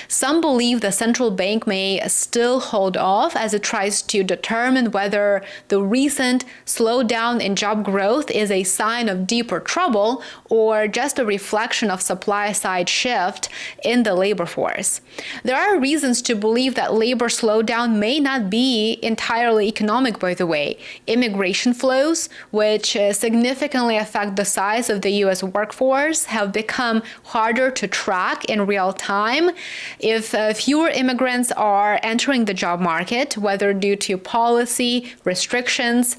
Some believe the central bank may still hold off as it tries to determine whether the recent slowdown in job growth is a sign of deeper trouble or just a reflection of supply-side shift in the labor force. There are reasons to believe that labor slowdown may not be entirely economic, by the way. Immigration flows, which significantly affect the size of the U.S. workforce, have become harder to track in real time. If fewer immigrants are entering the job market, whether due to policy restrictions,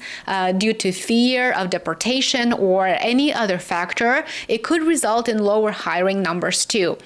due to fear of deportation, or any other factor, it could result in lower hiring numbers too.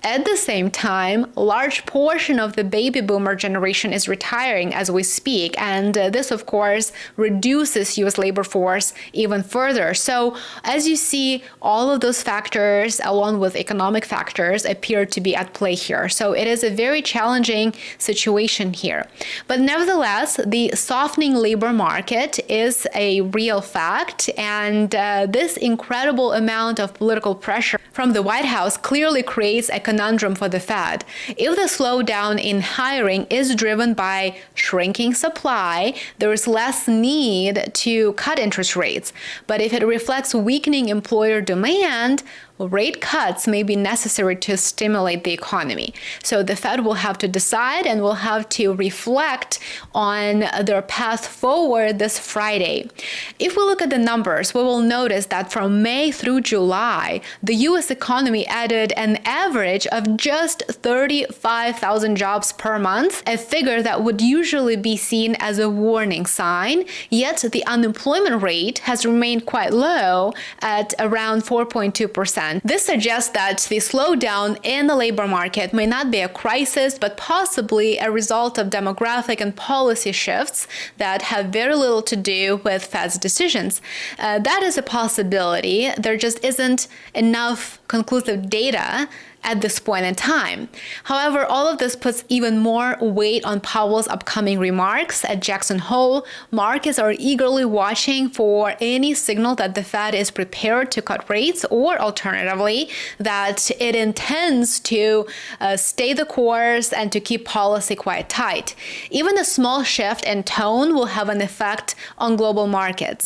At the same time, a large portion of the baby boomer generation is retiring as we speak, and this, of course, reduces U.S. labor force even further. So, as you see, all of those factors, along with economic factors, appear to be at play here. So, it is a very challenging situation here. But nevertheless, the softening labor market is a real fact, and this incredible amount of political pressure from the White House clearly creates a conundrum for the Fed. If the slowdown in hiring is driven by shrinking supply, there is less need to cut interest rates. But if it reflects weakening employer demand, rate cuts may be necessary to stimulate the economy. So the Fed will have to decide and will have to reflect on their path forward this Friday. If we look at the numbers, we will notice that from May through July, the U.S. economy added an average of just 35,000 jobs per month, a figure that would usually be seen as a warning sign. Yet the unemployment rate has remained quite low at around 4.2%. This suggests that the slowdown in the labor market may not be a crisis, but possibly a result of demographic and policy shifts that have very little to do with Fed's decisions. That is a possibility. There just isn't enough conclusive data at this point in time. However, all of this puts even more weight on Powell's upcoming remarks at Jackson Hole. Markets are eagerly watching for any signal that the Fed is prepared to cut rates, or alternatively, that it intends to stay the course and to keep policy quite tight. Even a small shift in tone will have an effect on global markets.